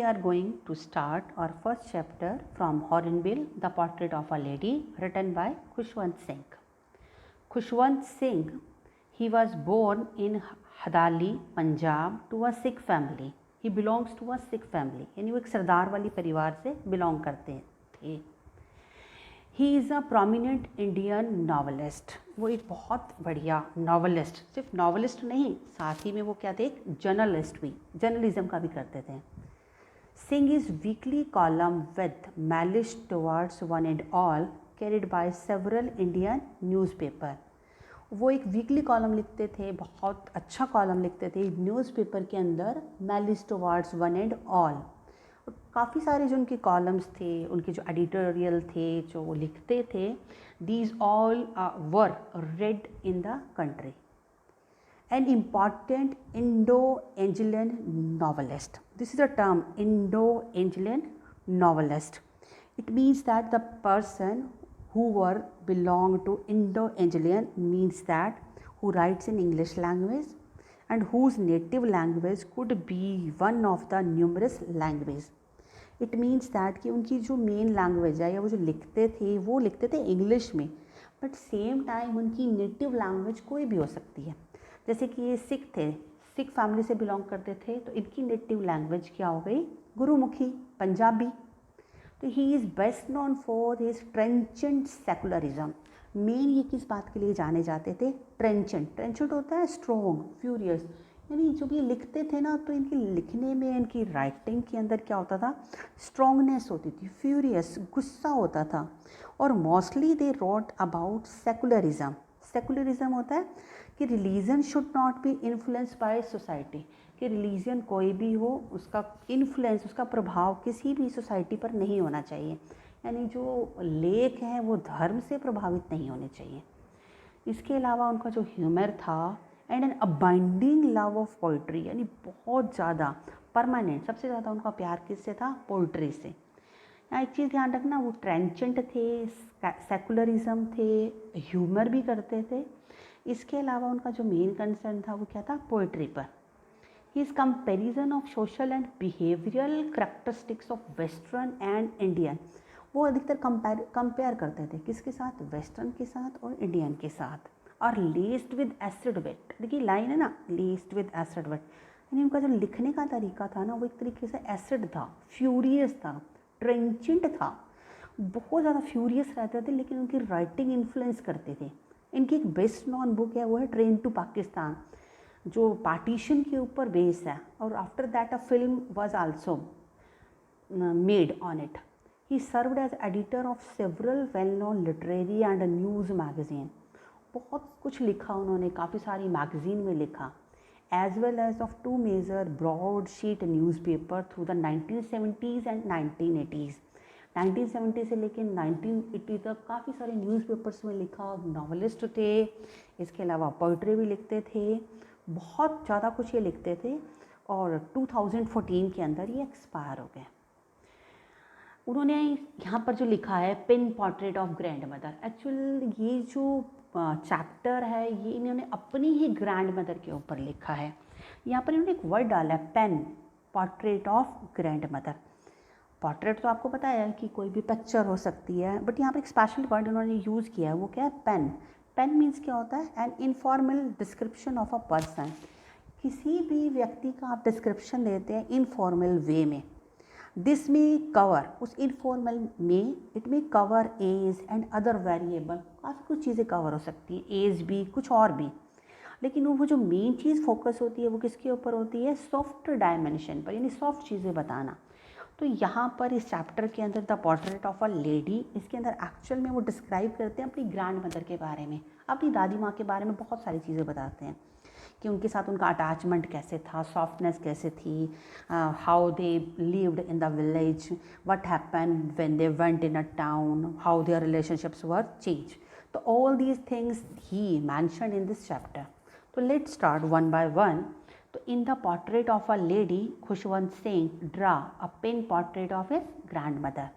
We are going to start our first chapter from Hornbill, The Portrait of a Lady, written by Khushwant Singh. Khushwant Singh, he was born in Hadali, Punjab to a Sikh family. He belongs to a Sikh family, यानी वो एक सरदार वाली परिवार से belong करते थे. He is a prominent Indian novelist. वो एक बहुत बढ़िया नॉवलिस्ट, सिर्फ नॉवलिस्ट नहीं, साथ ही में वो क्या थे, एक जर्नलिस्ट भी, जर्नलिज्म का भी करते थे. Singh is weekly column with malice towards one and all carried by several Indian newspaper. वो एक वीकली कॉलम लिखते थे, बहुत अच्छा कॉलम लिखते थे न्यूज़पेपर के अंदर, मैलिश टुवर्ड्स वन एंड ऑल. काफ़ी सारे जो उनके कॉलम्स थे, उनके जो एडिटोरियल थे, जो वो लिखते थे, these all were red in the country. An important Indo-Anglian novelist. This is a term, Indo-Anglian novelist. It means that the person who belong to Indo-Anglian means that who writes in English language and whose native language could be one of the numerous languages. It means that कि उनकी जो main language है या वो जो लिखते थे वो लिखते थे इंग्लिश में, बट सेम टाइम उनकी नेटिव लैंग्वेज कोई भी हो सकती है. जैसे कि ये सिख थे, सिख फैमिली से बिलोंग करते थे, तो इनकी नेटिव लैंग्वेज क्या हो गई, गुरुमुखी, पंजाबी. तो he is best known for his trenchant secularism. Main ये किस बात के लिए जाने जाते थे, ट्रेंचेंट. ट्रेंचेंट होता है स्ट्रॉन्ग, फ्यूरियस, यानी जब ये लिखते थे ना तो इनके लिखने में, इनकी राइटिंग के अंदर क्या होता था, स्ट्रॉन्गनेस होती थी, फ्यूरियस, गुस्सा होता था. और mostly they wrote about secularism. Secularism होता है कि religion should not be influence by society, कि रिलीजन कोई भी हो, उसका इन्फ्लुएंस, उसका प्रभाव किसी भी सोसाइटी पर नहीं होना चाहिए. यानी जो लेख हैं वो धर्म से प्रभावित नहीं होने चाहिए. इसके अलावा उनका जो ह्यूमर था, and an abiding love of poetry, यानी बहुत ज़्यादा परमानेंट, सबसे ज़्यादा उनका प्यार किससे था, पोइट्री से. यहाँ एक चीज़ ध्यान रखना, वो ट्रेंचेंट थे, सेकुलरिज्म थे, ह्यूमर भी करते थे. इसके अलावा उनका जो मेन कंसर्न था वो क्या था, पोइट्री पर. His comparison of social and behavioural characteristics of western and Indian. वो अधिकतर कंपेयर करते थे किसके साथ, वेस्टर्न के साथ और इंडियन के साथ. और लेस्ड विद एसिड वेट, देखिए लाइन है ना, लेस्ड विद एसिड वेट, यानी उनका जो लिखने का तरीका था ना वो एक तरीके से एसिड था, फ्यूरियस था, ट्रेंचेंट था, बहुत ज़्यादा फ्यूरियस रहते थे, लेकिन उनकी राइटिंग इन्फ्लुएंस करते थे. इनकी एक बेस्ट नॉन बुक है, वो है ट्रेन टू पाकिस्तान, जो पार्टीशन के ऊपर बेस है. और after that a film was also made on it. He served as editor of several well known literary and news magazine. बहुत कुछ लिखा उन्होंने, काफ़ी सारी मैगजीन में लिखा, as well as of 2 major broadsheet newspaper through the 1970s and 1980s. 1970 से लेकर 1980 तक काफ़ी सारे न्यूज़पेपर्स में लिखा. नॉवलिस्ट थे, इसके अलावा पोइट्री भी लिखते थे, बहुत ज़्यादा कुछ ये लिखते थे. और 2014 के अंदर ये एक्सपायर हो गए. उन्होंने यहाँ पर जो लिखा है, pen portrait of grandmother, actual ये जो चैप्टर है ये इन्होंने अपनी ही ग्रैंड मदर के ऊपर लिखा है. यहाँ पर इन्होंने एक वर्ड डाला है, pen portrait of grandmother. Portrait तो आपको पता है कि कोई भी पिक्चर हो सकती है, बट यहाँ पर एक स्पेशल वर्ड उन्होंने यूज़ किया है, वो क्या है, पेन. पेन मीन्स क्या होता है, an informal description of a person. किसी भी व्यक्ति का आप डिस्क्रिप्शन देते हैं इनफॉर्मल वे में. दिस में कवर, उस इनफॉर्मल में इट में cover age and other variable, काफ़ी कुछ चीज़ें कवर हो सकती है, एज भी, कुछ और भी. लेकिन वो जो मेन चीज़ फोकस होती है वो किसके ऊपर होती है, सॉफ्ट डायमेंशन पर, यानी सॉफ्ट चीज़ें बताना. तो यहाँ पर इस चैप्टर के अंदर the portrait of a lady, इसके अंदर एक्चुअल में वो डिस्क्राइब करते हैं अपनी ग्रैंड मदर के बारे में, अपनी दादी माँ के बारे में बहुत सारी चीज़ें बताते हैं कि उनके साथ उनका अटैचमेंट कैसे था, सॉफ्टनेस कैसे थी, how they lived in the village, what happened when they went in a town, how their relationships were change. तो all these things he mentioned in this chapter. तो let's start one by one. तो in the portrait of a lady, Khushwant Singh draw a pen portrait of his grand mother.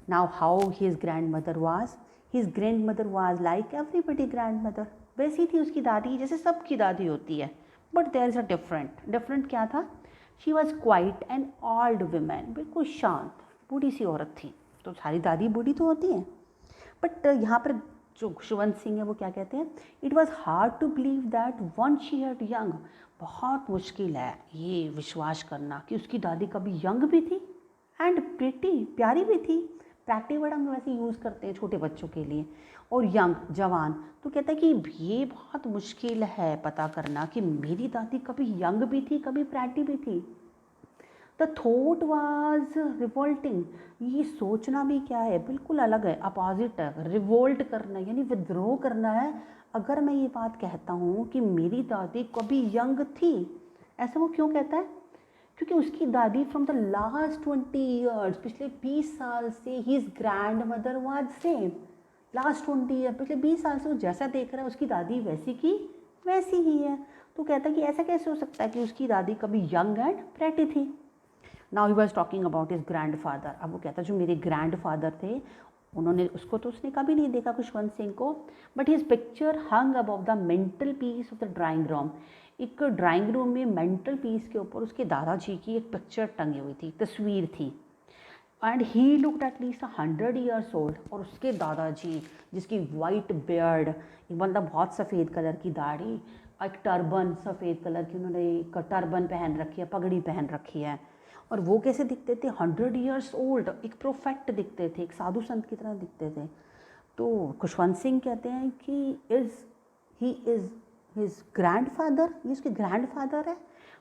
Now how his grandmother was, his grandmother was like everybody grandmother. वैसी थी उसकी दादी जैसे सबकी दादी होती है, but there is a different. क्या था, she was quite an old women, बिल्कुल शांत बूढ़ी सी औरत थी। तो सारी दादी बूढ़ी तो होती हैं, बट यहाँ पर जो खुशवंत सिंह है वो क्या कहते हैं, it was hard to believe that one she had young, बहुत मुश्किल है ये विश्वास करना कि उसकी दादी कभी यंग भी थी एंड प्रिटी, प्यारी भी थी। प्रेटी वर्ड हम वैसे यूज़ करते हैं छोटे बच्चों के लिए, और यंग, जवान। तो कहता है कि ये बहुत मुश्किल है पता करना कि मेरी दादी कभी यंग भी थी कभी प्रेटी भी थी। द थॉट वॉज रिवोल्टिंग, ये सोचना भी क्या है, बिल्कुल अलग है, अपोजिट है। रिवोल्ट करना यानी विद्रोह करना है। अगर मैं ये बात कहता हूँ कि मेरी दादी कभी यंग थी, ऐसा वो क्यों कहता है? क्योंकि उसकी दादी फ्रॉम द लास्ट 20 ईयर्स, पिछले 20 साल से his grand mother was same. Last 20 year, पिछले 20 साल से वो जैसा देख रहा है उसकी दादी वैसी की वैसी ही है। तो कहता है कि ऐसा कैसे हो सकता है कि उसकी दादी कभी यंग एंड प्रेटी थी। Now he was talking about his grand father. अब वो कहता है जो मेरे ग्रैंड फादर थे, उन्होंने उसको तो उसने कभी नहीं देखा खुशवंत सिंह को, but his picture hung above the mental peace of the drawing room. एक ड्राइंग रूम में मेंटल पीस के ऊपर उसके दादाजी की एक पिक्चर टंगी हुई थी, तस्वीर थी। And he looked at least 100 years old. और उसके दादाजी जिसकी वाइट बियर्ड, मतलब बहुत सफ़ेद कलर की दाढ़ी, एक टर्बन सफ़ेद कलर की, उन्होंने एक टर्बन पहन रखी है, पगड़ी पहन रखी है। और वो कैसे दिखते थे? 100 ईयर्स ओल्ड, एक प्रोफेक्ट दिखते थे, एक साधु संत की तरह दिखते थे। तो खुशवंत सिंह कहते हैं कि he is his grand father, ये उसके ग्रैंड फादर है,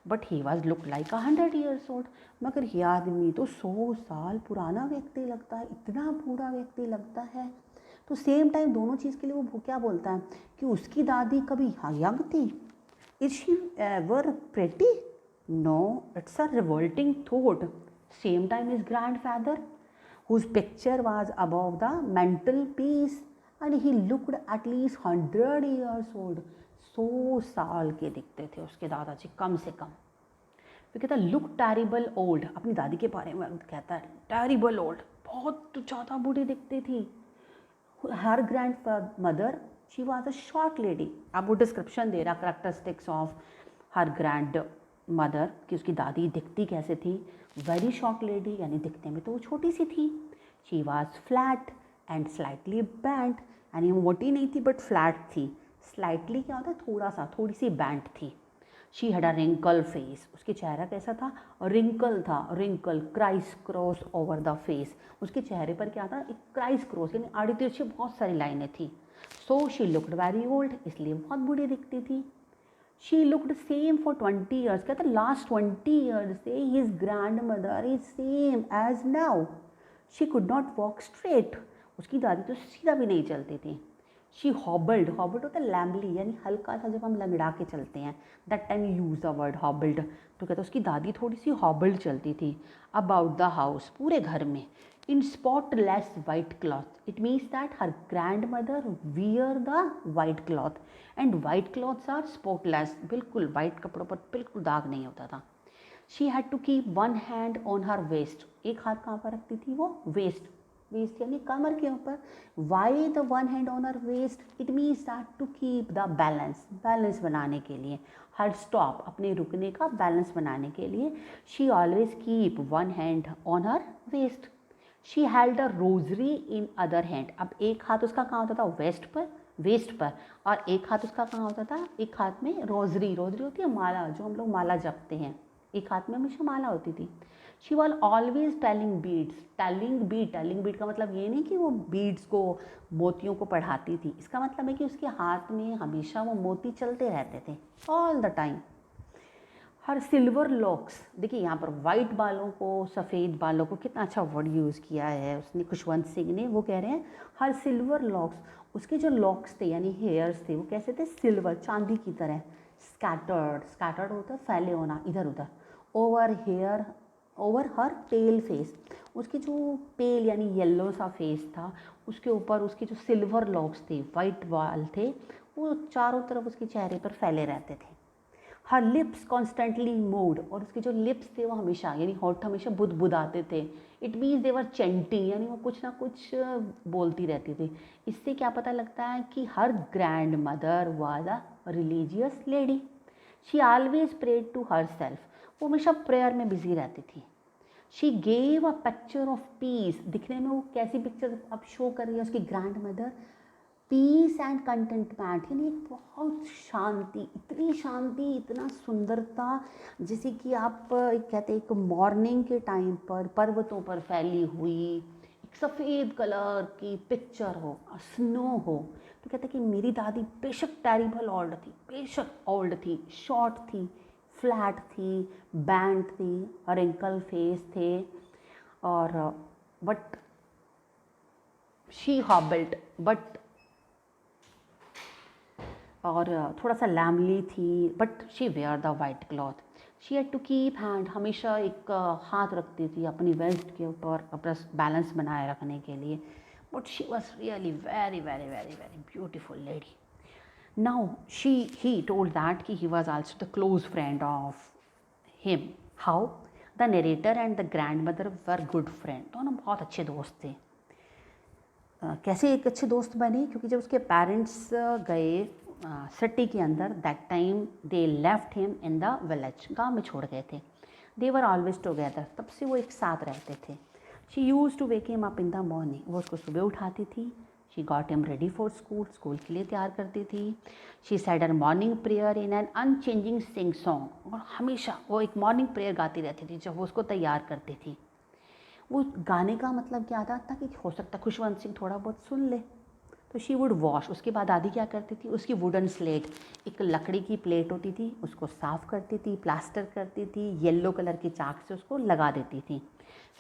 but he was look like 100 years old. मगर ये आदमी तो 100 साल पुराना व्यक्ति लगता है, इतना बूढ़ा व्यक्ति लगता है। तो सेम टाइम दोनों चीज़ के लिए वो क्या बोलता है कि उसकी दादी कभी यंग थी, is she ever pretty? No, it's a revolting thought. Same time his grandfather, whose picture was above the mantel piece, and he looked at least 100 years old. 100 साल के दिखते थे उसके दादाजी कम से कम। फिर कहता है लुक टेरिबल ओल्ड, अपनी दादी के बारे में कहता है टेरिबल ओल्ड, बहुत ज़्यादा बूढ़ी दिखती थी। Her grand mother, she was a short lady. अब वो डिस्क्रिप्शन दे रहा characteristics of her grand mother कि उसकी दादी दिखती कैसे थी। वेरी शॉर्ट लेडी, यानी दिखने में तो वो छोटी सी थी। She was flat and slightly band, यानी मोटी नहीं थी बट फ्लैट थी। स्लाइटली क्या होता है? थोड़ा सा, थोड़ी सी बैंड थी। She had a wrinkle face, उसके चेहरा कैसा था? रिंकल था, wrinkle, criss cross over the face. उसके चेहरे पर क्या था? एक क्राइस क्रॉस, यानी आड़ी तिरछी बहुत सारी लाइनें थी। So she looked very old, इसलिए बहुत बूढ़ी दिखती थी। She looked same for 20 years, कहते लास्ट 20 ईयर्स से his grand mother is same age now. She could not walk straight, उसकी दादी तो सीधा भी नहीं चलती थी। शी हॉबल्ड, हॉबल्ड होता है लैम्बली, यानी हल्का सा जब हम लंगड़ा के चलते हैं, that time you use the word hobbled. तो कहते उसकी दादी थोड़ी सी हॉबल्ड चलती थी। अबाउट द हाउस, पूरे घर में, in spotless white cloth. It means that her grandmother wear the white cloth and white cloths are spotless. बिल्कुल white कपड़ों पर बिल्कुल दाग नहीं होता था। She had to keep one hand on her waist. एक हाथ कहाँ पर रखती थी वो? Waist. Waist यानी कमर के ऊपर। Why the one hand on her waist? It means that to keep the balance. Balance बनाने के लिए। Her stop, अपने रुकने का बैलेंस बनाने के लिए। She always keep one hand on her waist. She held a rosary in other hand. अब एक हाथ उसका कहाँ होता था? वेस्ट पर, और एक हाथ उसका कहाँ होता था? एक हाथ में रोजरी, रोजरी होती है माला, जो हम लोग माला जपते हैं, एक हाथ में हमेशा माला होती थी। She was always telling beads. Telling Beed का मतलब ये नहीं कि वो बीड्स को, मोतियों को पढ़ाती थी, इसका मतलब है कि उसके हाथ में हमेशा वो मोती चलते रहते थे all the time. Her silver locks, देखिए यहाँ पर वाइट बालों को, सफ़ेद बालों को, कितना अच्छा वर्ड यूज़ किया है उसने, खुशवंत सिंह ने। वो कह रहे हैं हर सिल्वर लॉक्स, उसके जो लॉक्स थे यानी हेयर्स थे वो कैसे थे? सिल्वर, चांदी की तरह। स्कैटर्ड होता है फैले होना, इधर उधर। ओवर हर पेल फेस, उसकी जो पेल यानी येलो सा फेस था, उसके ऊपर उसके जो सिल्वर लॉक्स थे, वाइट बाल थे, वो चारों तरफ उसके चेहरे पर फैले रहते थे। हर लिप्स कॉन्स्टेंटली मूव्ड, और उसके जो लिप्स थे वो हमेशा, यानी होठ हमेशा बुदबुदाते थे। It means they were chanting, यानी वो कुछ ना कुछ बोलती रहती थी। इससे क्या पता लगता है कि her grand mother was a religious lady. She always prayed to her self, वो हमेशा प्रेयर में बिजी रहती थी। She gave a picture of peace, दिखने में वो कैसी पिक्चर अब शो कर रही है उसकी grandmother, peace and contentment, यानी एक बहुत शांति, इतनी शांति, इतना सुंदरता, जैसे कि आप कहते हैं एक मॉर्निंग के टाइम पर पर्वतों पर फैली हुई एक सफ़ेद कलर की पिक्चर हो, स्नो हो। तो कहते हैं कि मेरी दादी बेशक टेरिबल ओल्ड थी, बेशक ओल्ड थी, शॉर्ट थी, फ्लैट थी, बैंड थी, रिंकल फेस थे, और बट शी हॉबल्ड, बट और थोड़ा सा लैमली थी, but she wear the white cloth. She had to keep hand, हमेशा एक हाथ रखती थी अपनी वेस्ट के ऊपर अपना बैलेंस बनाए रखने के लिए। But she was really very very very very beautiful lady. Now he told that कि he was also the close friend of him. How? The narrator and the grand mother were good friend, दोनों बहुत अच्छे दोस्त थे। कैसे एक अच्छे दोस्त बने? क्योंकि जब उसके पेरेंट्स गए सिटी के अंदर, that time they left him in the village, गांव में छोड़ गए थे। दे वर ऑलवेज टुगेदर, तब से वो एक साथ रहते थे। She use to wake him up in the morning, वो उसको सुबह उठाती थी। She got him ready for school, school के लिए तैयार करती थी। She said her morning prayer in an unchanging sing song, और हमेशा वो एक मॉर्निंग प्रेयर गाती रहती थी जब वो उसको तैयार करती थी। वो गाने का मतलब क्या था कि हो सकता खुशवंत सिंह थोड़ा बहुत सुन ले। तो शी वुड वॉश, उसके बाद दादी क्या करती थी, उसकी वुडन स्लेट, एक लकड़ी की प्लेट होती थी, उसको साफ़ करती थी, प्लास्टर करती थी, येलो कलर की चाक से उसको लगा देती थी।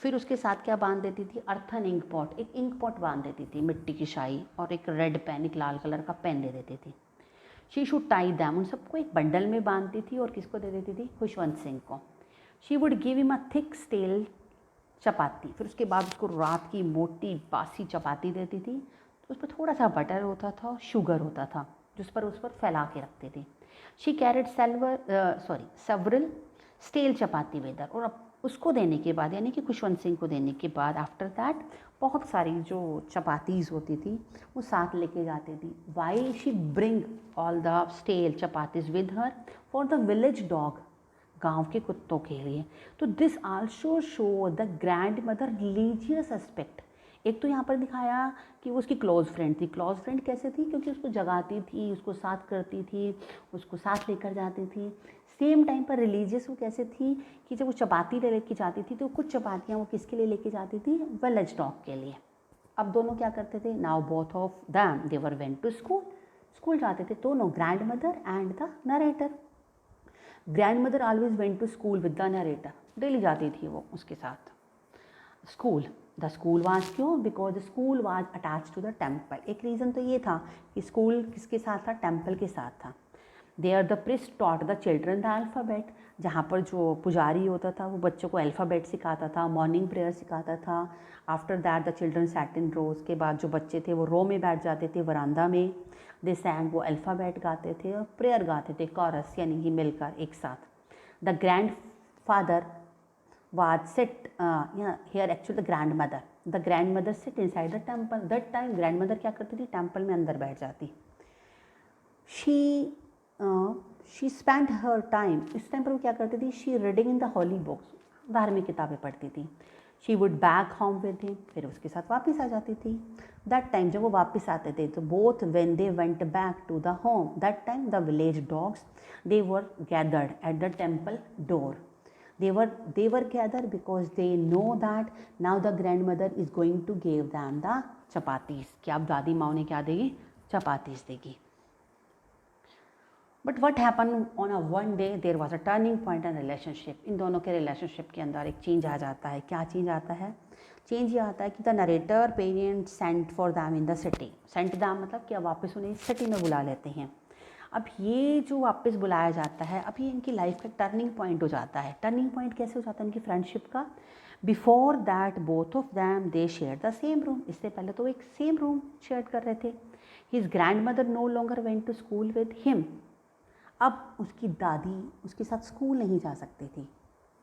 फिर उसके साथ क्या बांध देती थी, अर्थन इंक पॉट, एक इंक पॉट बांध देती थी मिट्टी की शाई, और एक रेड पेन, एक लाल कलर का पेन दे देती थी। शी शुड टाई दैम, उन सबको एक बंडल में बांधती थी और किसको दे देती थी, खुशवंत सिंह को। She would give him a thick stale chapati, फिर उसके बाद उसको रात की मोटी बासी चपाती देती थी। तो उस पर थोड़ा सा बटर होता था, शुगर होता था, जिस पर उस पर फैला के रखते थे। She carried several stale chapati whether, और अब उसको देने के बाद, यानी कि खुशवंत सिंह को देने के बाद, आफ्टर दैट बहुत सारी जो चपातीज़ होती थी वो साथ लेके जाती थी। Why she bring all the stale chapatis with her for the village dog, गांव के कुत्तों के लिए। तो this also show the grand mother religious aspect. एक तो यहाँ पर दिखाया कि वो उसकी क्लोज फ्रेंड थी। क्लोज फ्रेंड कैसे थी? क्योंकि उसको जगाती थी, उसको साथ करती थी, उसको साथ लेकर जाती थी। सेम टाइम पर रिलीजियस वो कैसे थी कि जब वो चपाती लेके जाती थी तो कुछ चपातियाँ वो किसके लिए लेके जाती थी, विलेज डॉग के लिए। अब दोनों क्या करते थे, now both of them they were went to school, school जाते थे दोनों, grandmother and the narrator. Grandmother always went to school with the narrator, daily जाती थी वो उसके साथ स्कूल। द स्कूल वाज, क्यों? Because the school was attach to the temple. एक रीज़न तो ये था कि स्कूल किसके साथ था, टेम्पल के साथ था। There the priest taught the children the alphabet, जहाँ पर जो पुजारी होता था वो बच्चों को अल्फ़ाबेट सिखाता था, मॉर्निंग प्रेयर सिखाता था। After that the children sat in rows, के बाद जो बच्चे थे वो रो में बैठ जाते थे वरांदा में। दे सैंग, वो अल्फ़ाबेट गाते थे और प्रेयर गाते थे, कॉरस यानी कि मिलकर एक साथ। The grand father was sit here actually the grandmother sit inside the temple. That time grandmother क्या करती थी, टेम्पल में अंदर बैठ जाती। she spent her time, इस टाइम पर वो क्या करती थी, she reading in the holy books, धार्मिक किताबें पढ़ती थी। she would back home with him, फिर उसके साथ वापस आ जाती थी। that time जब वो वापस आते थे तो both when they went back to the home, that time the village dogs they were gathered at the temple door. They were gathered because they know that now the grandmother is going to give them the chapatis, कि अब दादी माँ उन्हें क्या देगी, चपातीस देगी। But what happened on a one day, there was a turning point in relationship. इन दोनों के रिलेशनशिप के अंदर एक चेंज आ जाता है। क्या चेंज आता है? चेंज ये आता है कि the narrator parents sent for them in the city. Sent them मतलब कि अब वापस उन्हें सिटी में बुला लेते हैं। अब ये जो वापस बुलाया जाता है, अब ये इनकी लाइफ का टर्निंग पॉइंट हो जाता है। टर्निंग पॉइंट कैसे हो जाता है इनकी फ्रेंडशिप का? Before that both of them they share the same room, इससे पहले तो एक सेम रूम शेयर कर रहे थे। His grand mother no longer went to school with him, अब उसकी दादी उसके साथ स्कूल नहीं जा सकती थी।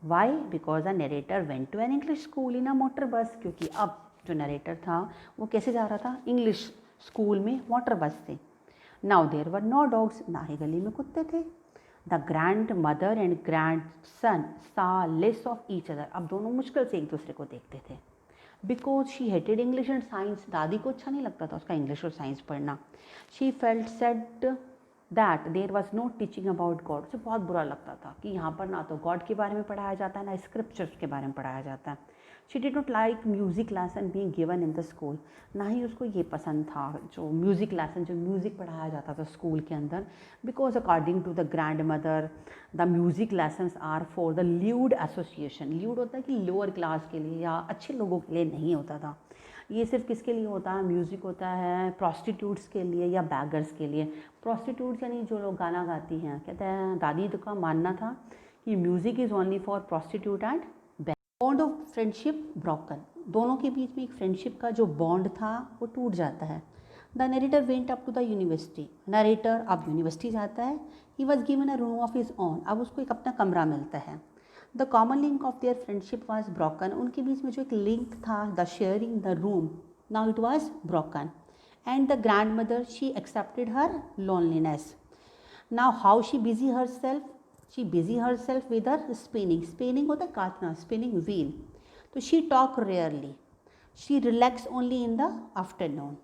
Why? Because the narrator went to an English school in a motor bus, क्योंकि अब जो नरेटर था वो कैसे जा रहा था, इंग्लिश स्कूल में मोटर बस से। Now there were no dogs, ना ही गली में कुत्ते थे। The grand mother and grandson saw less of each other. अब दोनों मुश्किल से एक दूसरे को देखते थे। Because she hated English and science, दादी को अच्छा नहीं लगता था उसका इंग्लिश और साइंस पढ़ना। She felt sad that there was no teaching about God. उसे बहुत बुरा लगता था कि यहाँ पर ना तो गॉड के बारे में पढ़ाया जाता है, ना स्क्रिप्चर्स के बारे में पढ़ाया जाता है। She did not like music lesson being given in the school. ना ही उसको ये पसंद था जो म्यूज़िक लेसन, जो म्यूज़िक पढ़ाया जाता था स्कूल के अंदर। Because according to the grand mother the music lessons are for the lewd association. Lewd होता है कि लोअर क्लास के लिए या अच्छे लोगों के लिए नहीं होता था। ये सिर्फ किसके लिए होता है? म्यूज़िक होता है प्रॉस्टिट्यूट्स के लिए या बैगर्स के लिए। प्रॉस्टिट्यूट्स यानी जो लोग गाना गाती हैं। कहते हैं दादी तो का मानना था कि music is only for prostitute and bond of friendship broken. दोनों के बीच में एक फ्रेंडशिप का जो बॉन्ड था वो टूट जाता है। The narrator went up to the university. Narrator अब यूनिवर्सिटी जाता है। He was given a room of his own. अब उसको एक अपना कमरा मिलता है। The common link of their friendship was broken. उनके बीच में जो एक लिंक था, the sharing the room, now it was broken. And the grand mother she accepted her loneliness. Now how she busy herself? She busy her self with her spinning. Spinning होता है काटना, spinning wheel. तो she talk rarely. She relax only in the afternoon.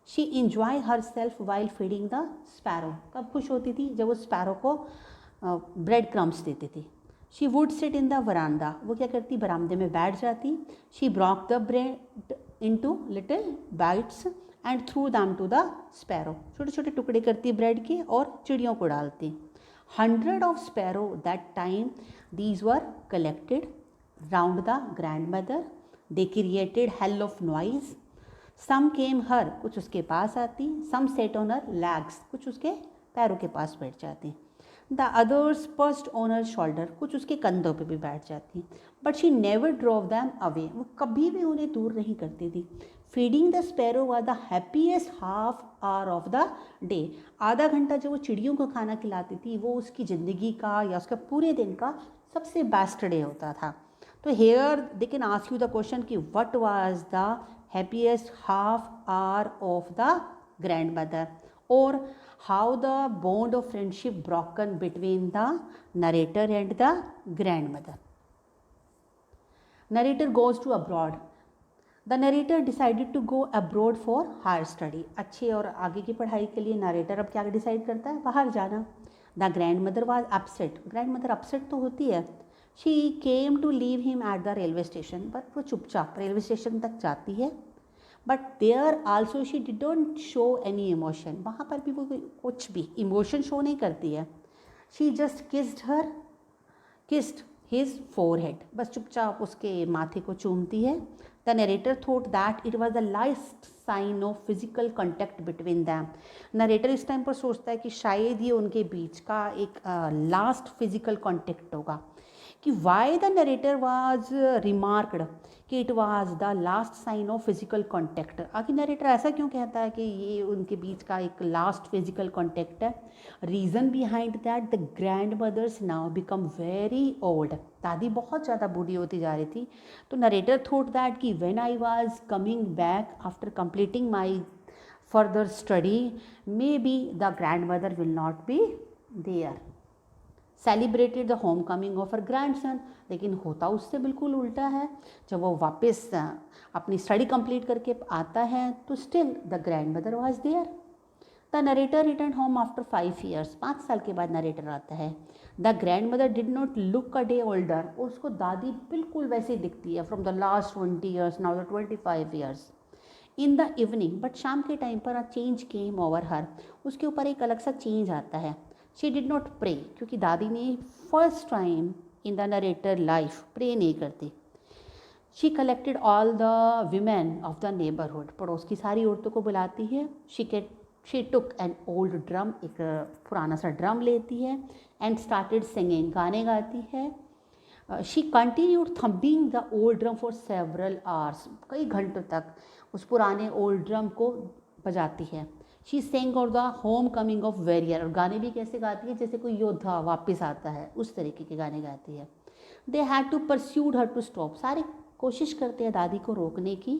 She enjoy her self while feeding the sparrow. कब खुश होती थी? जब वो स्पैरो को ब्रेड क्रम्स देती थी। She would sit in the veranda. वो क्या करती? बरामदे में बैठ जाती। She broke the bread into little bites and threw them to the sparrow. छोटे छोटे टुकड़े करती ब्रेड के और चिड़ियों को डालती। 100 of sparrow that time these were collected round the grandmother. They created hell of noise. Some came her, कुछ उसके पास आती। Some sat on her legs, कुछ उसके पैरों के पास बैठ जाती। The others perched on her shoulder, कुछ उसके कंधों पे भी बैठ जाती। But she never drove them away, वो कभी भी उन्हें दूर नहीं करती थी। Feeding the sparrow was the happiest half hour of the day. आधा घंटा जो वो चिड़ियों को खाना खिलाती थी वो उसकी ज़िंदगी का या उसका पूरे दिन का सबसे बेस्ट डे होता था। तो here they can ask you the question कि what was the happiest half hour of the grand mother, और how the bond of friendship broken between the narrator and the grandmother. Narrator goes to abroad. The narrator decided to go abroad for higher study. अच्छे और आगे की पढ़ाई के लिए narrator अब क्या डिसाइड करता है? बाहर जाना। The grandmother was upset. grandmother upset तो होती है। She came to leave him at the railway station. but वो चुपचाप रेलवे स्टेशन तक जाती है। But there also she did not show any emotion. वहाँ पर भी वो कुछ भी इमोशन शो नहीं करती है। She just kissed his forehead. बस चुपचाप उसके माथे को चूमती है। The narrator thought that it was the last sign of physical contact between them. Narrator इस टाइम पर सोचता है कि शायद ये उनके बीच का एक लास्ट फिजिकल कॉन्टैक्ट होगा। कि why the narrator was remarked कि it was the last sign of physical contact. आखिर नरेटर ऐसा क्यों कहता है कि ये उनके बीच का एक लास्ट फिजिकल कॉन्टैक्ट है? Reason behind that the grandmothers now become very old. दादी बहुत ज़्यादा बूढ़ी होती जा रही थी। तो नरेटर थॉट दैट कि when I was coming back after completing my further study may be the grand mother will not be there. Celebrated the homecoming of her grandson. लेकिन होता उससे बिल्कुल उल्टा है। जब वो वापस अपनी स्टडी कंप्लीट करके आता है तो still the grand mother was there. The narrator return home after 5 years। 5 साल के बाद नरेटर आता है। The grand mother did not look a day older. उसको दादी बिल्कुल वैसे दिखती है from the last 20 years, now the 25 years। In the evening, but शाम के टाइम पर अ चेंज केम ओवर हर। उसके ऊपर एक अलग सा चेंज आता है। शी डिड नॉट प्रे, क्योंकि दादी ने first time in the narrator life pray नहीं करती। She collected all the women of the neighbourhood. पड़ोस की सारी औरतों को बुलाती है। She took an old drum, एक पुराना सा ड्रम लेती है। एंड स्टार्टेड सिंगिंग, गाने गाती है। She continued thumping the old drum for several hours. कई घंटों तक उस पुराने ओल्ड ड्रम को बजाती है। शी सेंग और the homecoming of warrior. और गाने भी कैसे गाती है? जैसे कोई योद्धा वापस आता है, उस तरीके के गाने गाती है। They had to persuade her to stop. सारे कोशिश करते हैं दादी को रोकने की।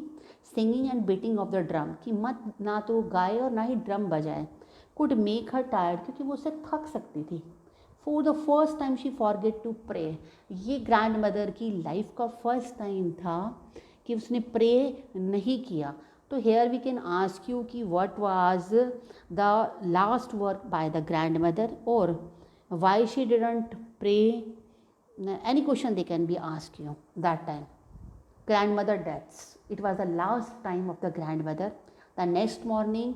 Singing and beating of the drum, कि मत ना तो गाए और ना ही ड्रम बजाए। कुड मेक हर टायर्ड, क्योंकि वो उससे थक सकती थी। For the first time she forget to pray. ये ग्रैंड मदर की लाइफ का फर्स्ट टाइम था कि उसने प्रे नहीं किया। तो here we can ask you कि what was the last work by the grand mother और why she didn't pray. Any question they can be ask you that time. Grandmother deaths. It was the last time of the grandmother. The next morning,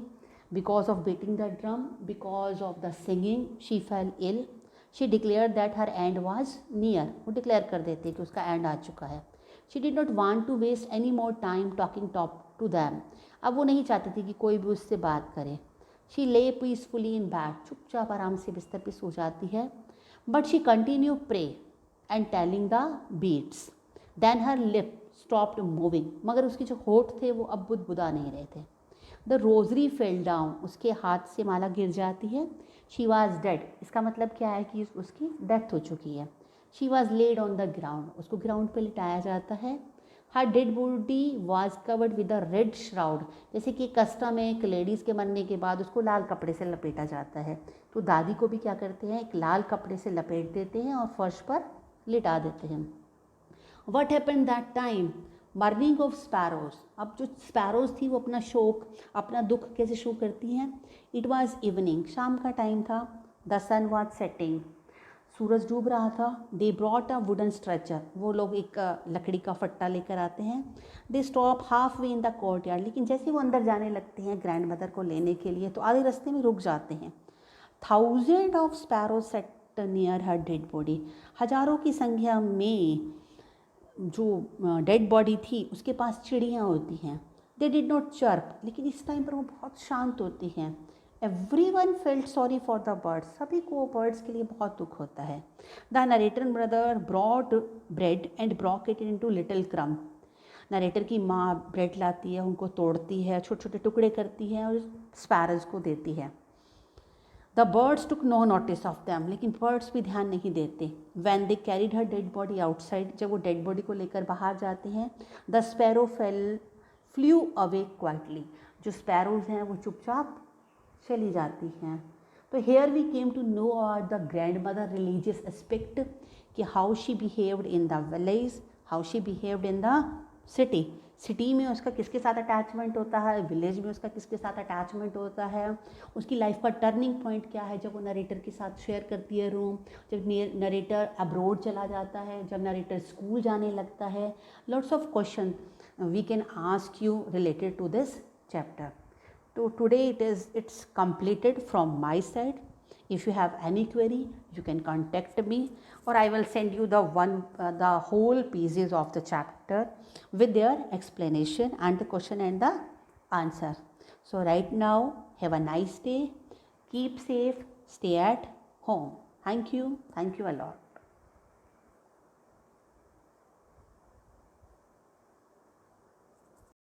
because of beating the drum, because of the singing, she fell ill. She declared that her end was near. वो declare कर देते कि उसका end आ चुका है. She did not want to waste any more time talking to them. अब वो नहीं चाहती थी कि कोई भी उससे बात करे. She lay peacefully in bed. चुपचाप आराम से बिस्तर पे सो जाती है. But she continued pray and telling the beads. Then her lip stopped moving. मगर उसके जो होठ थे वो अब बुदबुदा नहीं रहे थे. The rosary fell down. उसके हाथ से माला गिर जाती है. She was dead. इसका मतलब क्या है कि उसकी डेथ हो चुकी है. She was laid on the ground. उसको ग्राउंड पे लिटाया जाता है. Her dead body was covered with a red shroud. जैसे कि कस्टम है एक लेडीज़ के मरने के बाद उसको लाल कपड़े से लपेटा जाता है, तो दादी को भी क्या करते हैं, एक लाल कपड़े से लपेट देते हैं और फर्श पर लिटा देते हैं. What happened that time? Murmuring of sparrows. अब जो स्पैरोज थी वो अपना शोक, अपना दुख कैसे शो करती हैं. It was evening. शाम का टाइम था. The sun was setting. सूरज डूब रहा था. They brought a wooden stretcher. वो लोग एक लकड़ी का फट्टा लेकर आते हैं. They stop halfway in the courtyard. लेकिन जैसे वो अंदर जाने लगते हैं ग्रैंड मदर को लेने के लिए तो आधे रास्ते में रुक जाते हैं. Thousands of sparrows sat near her dead body. हजारों की संख्या में जो डेड बॉडी थी उसके पास चिड़ियाँ होती हैं. They did not chirp. लेकिन इस टाइम पर वो बहुत शांत होती हैं. Everyone felt sorry for the birds. सभी को बर्ड्स के लिए बहुत दुख होता है. The narrator brother brought bread and broke it into little crumb. नरेटर की माँ ब्रेड लाती है, उनको तोड़ती है, छोटे छोटे टुकड़े करती है और स्पैरोज को देती है. The birds took no notice of them. लेकिन बर्ड्स भी ध्यान नहीं देते. When they carried her dead body outside. जब वो डेड बॉडी को लेकर बाहर जाते हैं. The sparrow flew away quietly. जो स्पैरोज हैं वो चुपचाप चली जाती हैं. तो here we came to know about the grand mother religious aspect कि how she behaved in the village, how she behaved in the city. City में उसका किसके साथ अटैचमेंट होता है, विलेज में उसका किसके साथ अटैचमेंट होता है, उसकी लाइफ का टर्निंग पॉइंट क्या है जब वो नरेटर के साथ शेयर करती है रूम, जब नरेटर अब्रोड चला जाता है, जब नरेटर स्कूल जाने लगता है. Lots of question we can ask you related to this chapter. तो today it's completed from my side. If you have any query, you can contact me, or I will send you the whole pages of the chapter with their explanation and the question and the answer. So right now, have a nice day. Keep safe. Stay at home. Thank you. Thank you a lot.